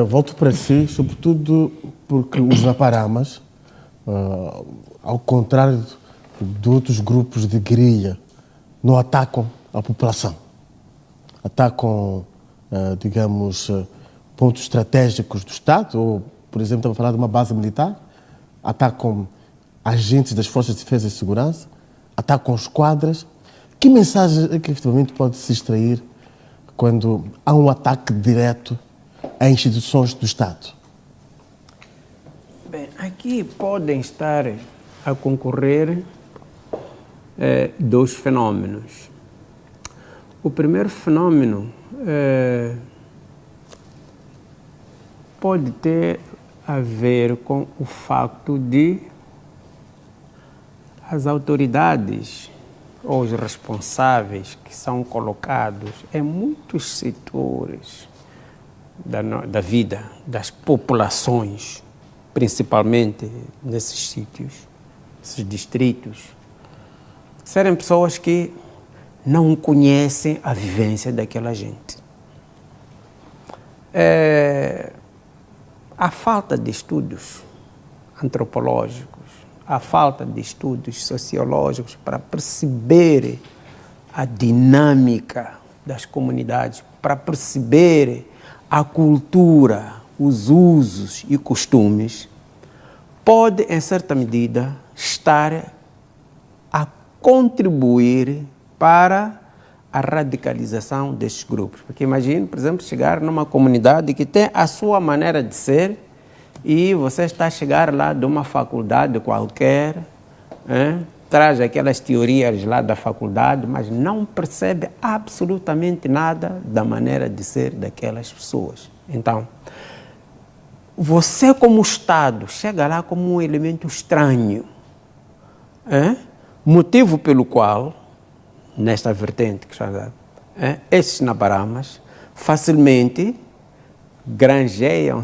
Volto para si, sobretudo porque os Naparamas, ao contrário de outros grupos de guerrilha, não atacam a população. Atacam, digamos, pontos estratégicos do Estado, ou, por exemplo, estamos a falar de uma base militar, atacam agentes das Forças de Defesa e Segurança, atacam esquadras. Que mensagem é que efetivamente pode se extrair quando há um ataque direto a instituições do Estado? Bem, aqui podem estar a concorrer dois fenômenos. O primeiro fenômeno pode ter a ver com o facto de as autoridades ou os responsáveis que são colocados em muitos setores da vida das populações, principalmente nesses sítios, esses distritos, serem pessoas que não conhecem a vivência daquela gente. A falta de estudos antropológicos, a falta de estudos sociológicos para perceber a dinâmica das comunidades, para perceber a cultura, os usos e costumes, pode, em certa medida, estar a contribuir para a radicalização destes grupos. Porque imagine, por exemplo, chegar numa comunidade que tem a sua maneira de ser e você está a chegar lá de uma faculdade qualquer, traz aquelas teorias lá da faculdade, mas não percebe absolutamente nada da maneira de ser daquelas pessoas. Então, você como Estado chega lá como um elemento estranho, motivo pelo qual, nesta vertente que está esses Naparamas facilmente granjeiam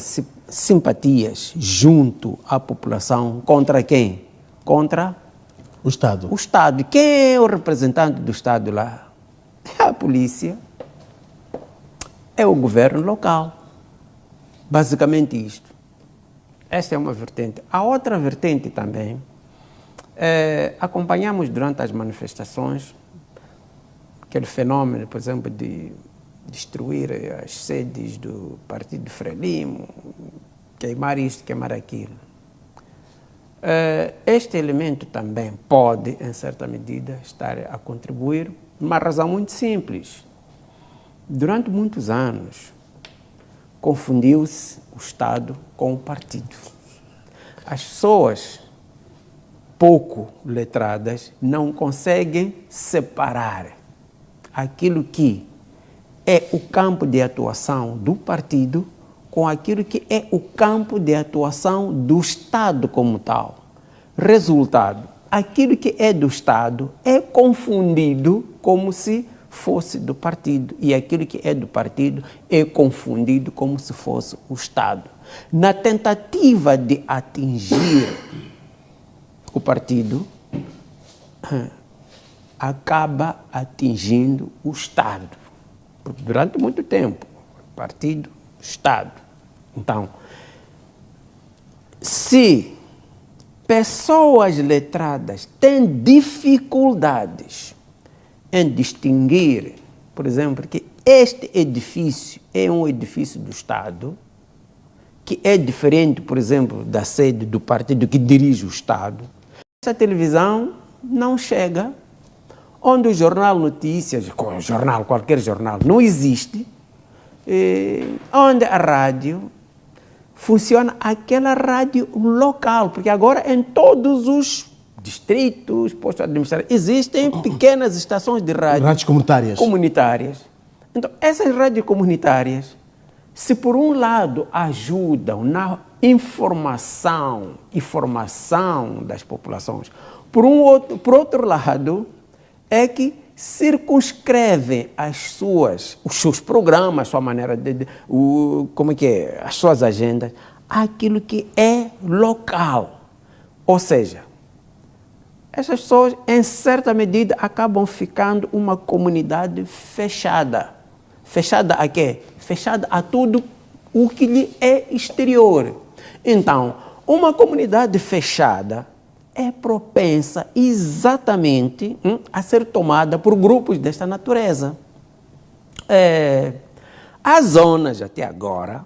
simpatias junto à população contra quem? Contra o Estado. O Estado. Quem é o representante do Estado lá? É a polícia, é o governo local. Basicamente isto. Esta é uma vertente. A outra vertente também, acompanhamos durante as manifestações aquele fenômeno, por exemplo, de destruir as sedes do Partido Frelimo, queimar isto, queimar aquilo. Este elemento também pode, em certa medida, estar a contribuir, uma razão muito simples. Durante muitos anos, confundiu-se o Estado com o partido. As pessoas pouco letradas não conseguem separar aquilo que é o campo de atuação do partido com aquilo que é o campo de atuação do Estado como tal. Resultado, aquilo que é do Estado é confundido como se fosse do partido e aquilo que é do partido é confundido como se fosse o Estado. Na tentativa de atingir o partido, acaba atingindo o Estado. Durante muito tempo, partido, Estado. Então, se pessoas letradas têm dificuldades em distinguir, por exemplo, que este edifício é um edifício do Estado, que é diferente, por exemplo, da sede do partido que dirige o Estado, essa televisão não chega, onde o jornal Notícias, qualquer jornal, não existe, onde a rádio funciona aquela rádio local, porque agora em todos os distritos, postos administrativos, existem pequenas estações de rádio. Rádios comunitárias. Então, essas rádios comunitárias, se por um lado ajudam na informação e formação das populações, por outro lado, é que circunscrevem os seus programas, a sua maneira as suas agendas, aquilo que é local. Ou seja, essas pessoas, em certa medida, acabam ficando uma comunidade fechada. Fechada a quê? Fechada a tudo o que lhe é exterior. Então, uma comunidade fechada é propensa exatamente a ser tomada por grupos desta natureza. Há zonas até agora,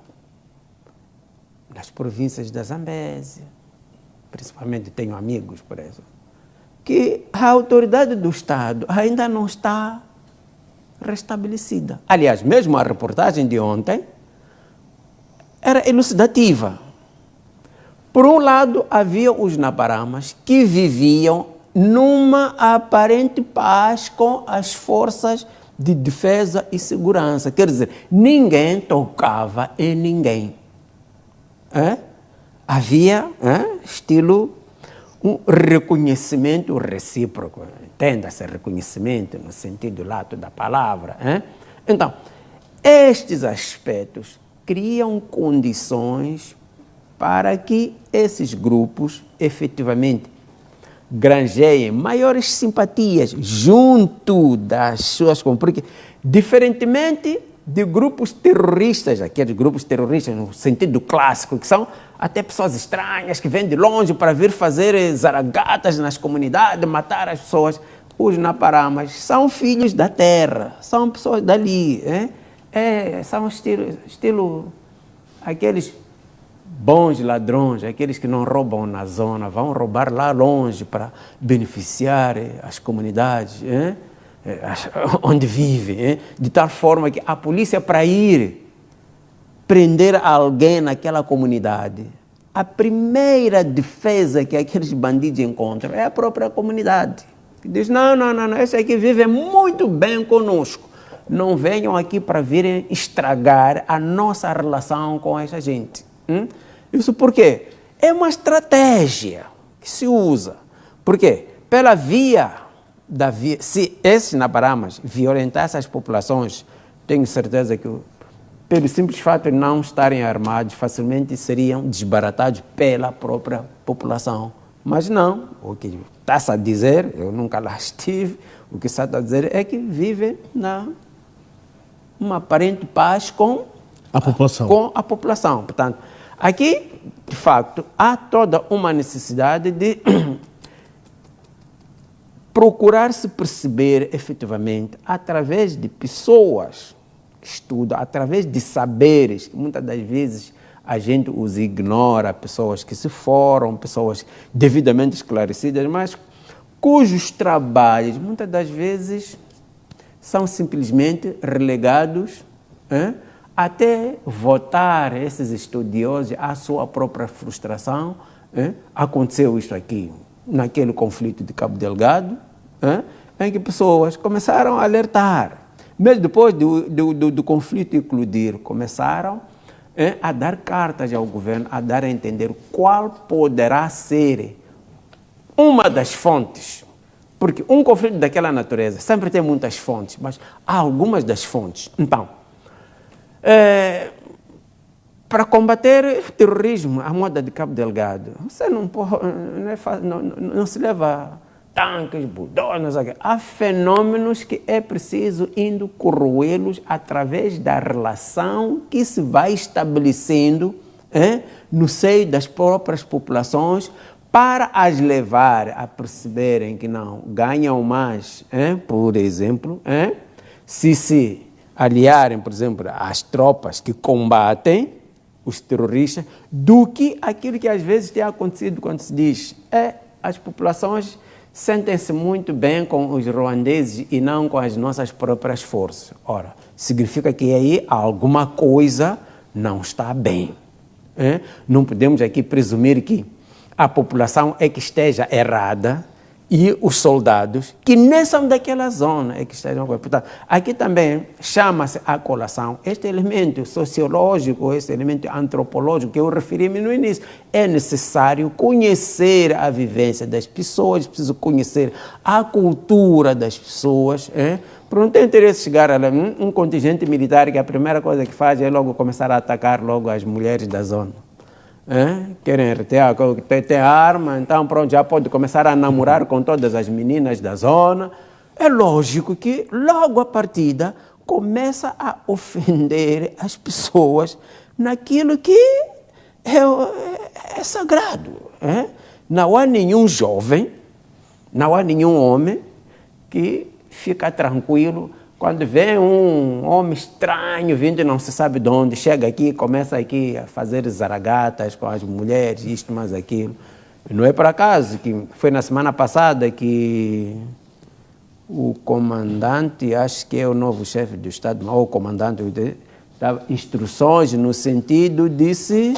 nas províncias da Zambésia, principalmente tenho amigos, por exemplo, que a autoridade do Estado ainda não está restabelecida. Aliás, mesmo a reportagem de ontem era elucidativa. Por um lado, havia os Naparamas que viviam numa aparente paz com as forças de defesa e segurança. Quer dizer, ninguém tocava em ninguém. Havia estilo um reconhecimento recíproco. Entenda-se reconhecimento no sentido lato da palavra. Então, estes aspectos criam condições para que esses grupos efetivamente granjeiem maiores simpatias junto das suas comunidades. Porque, diferentemente de grupos terroristas, aqueles grupos terroristas no sentido clássico, que são até pessoas estranhas que vêm de longe para vir fazer zaragatas nas comunidades, matar as pessoas, os Naparamas são filhos da terra, são pessoas dali, são estilo aqueles bons ladrões, aqueles que não roubam na zona, vão roubar lá longe para beneficiar as comunidades onde vivem, de tal forma que a polícia, para ir prender alguém naquela comunidade, a primeira defesa que aqueles bandidos encontram é a própria comunidade. Que diz, não, esse aqui vive muito bem conosco, não venham aqui para virem estragar a nossa relação com essa gente. Isso por quê? É uma estratégia que se usa. Por quê? Pela via se esses Naparamas violentassem as populações, tenho certeza que, pelo simples fato de não estarem armados, facilmente seriam desbaratados pela própria população. Mas não, o que está-se a dizer, eu nunca lá estive, o que está a dizer é que vivem uma aparente paz com a população. Portanto, aqui, de facto, há toda uma necessidade de procurar se perceber efetivamente através de pessoas que estudam, através de saberes, que muitas das vezes a gente os ignora, pessoas que se foram, pessoas devidamente esclarecidas, mas cujos trabalhos muitas das vezes são simplesmente relegados até votar esses estudiosos à sua própria frustração. Aconteceu isto aqui, naquele conflito de Cabo Delgado, em que pessoas começaram a alertar. Mesmo depois do conflito eclodir, começaram a dar cartas ao governo, a dar a entender qual poderá ser uma das fontes. Porque um conflito daquela natureza sempre tem muitas fontes, mas há algumas das fontes. Então, para combater o terrorismo à moda de Cabo Delgado, você não se leva tanques, bulldozers. Há fenômenos que é preciso indo corroê-los através da relação que se vai estabelecendo no seio das próprias populações, para as levar a perceberem que não ganham mais, por exemplo, se aliarem, por exemplo, às tropas que combatem os terroristas, do que aquilo que às vezes tem acontecido quando se diz as populações sentem-se muito bem com os ruandeses e não com as nossas próprias forças. Ora, significa que aí alguma coisa não está bem. Não podemos aqui presumir que a população é que esteja errada e os soldados, que nem são daquela zona, é que estejam... Portanto, aqui também chama-se a colação este elemento sociológico, este elemento antropológico que eu referi-me no início. É necessário conhecer a vivência das pessoas, preciso conhecer a cultura das pessoas, para não ter interesse chegar a um contingente militar que a primeira coisa que faz é logo começar a atacar logo as mulheres da zona. Querem ter arma, então pronto, já pode começar a namorar com todas as meninas da zona. É lógico que logo a partida começa a ofender as pessoas naquilo que é sagrado. Não há nenhum jovem, não há nenhum homem que fica tranquilo quando vê um homem estranho vindo não se sabe de onde, chega aqui, começa aqui a fazer zaragatas com as mulheres, isto mais aquilo. Não é por acaso que foi na semana passada que o comandante, acho que é o novo chefe do Estado, ou o comandante, dava instruções no sentido de se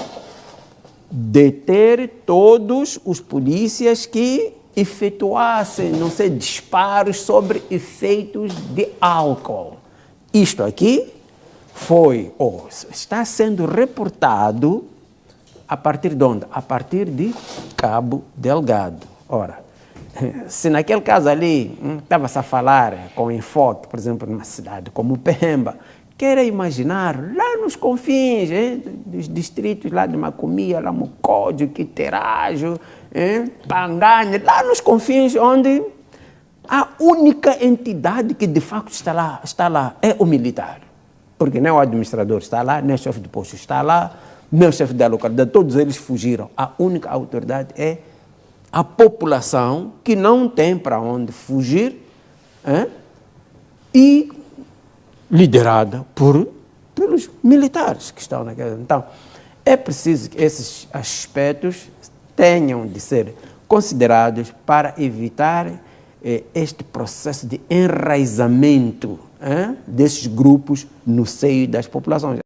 deter todos os polícias que efetuassem, não sei, disparos sobre efeitos de álcool. Isto aqui está sendo reportado a partir de onde? A partir de Cabo Delgado. Ora, se naquele caso ali estava-se a falar com enfoque, por exemplo, numa cidade como Pemba, queira imaginar lá nos confins dos distritos lá de Macomia, lá Mocódio, Quiterajo, Panganha, lá nos confins onde a única entidade que de facto está lá é o militar. Porque nem o administrador está lá, nem o chefe de posto está lá, nem o chefe da localidade, todos eles fugiram. A única autoridade é a população que não tem para onde fugir e liderada pelos militares que estão naquela. Então, é preciso que esses aspectos tenham de ser considerados para evitar este processo de enraizamento desses grupos no seio das populações.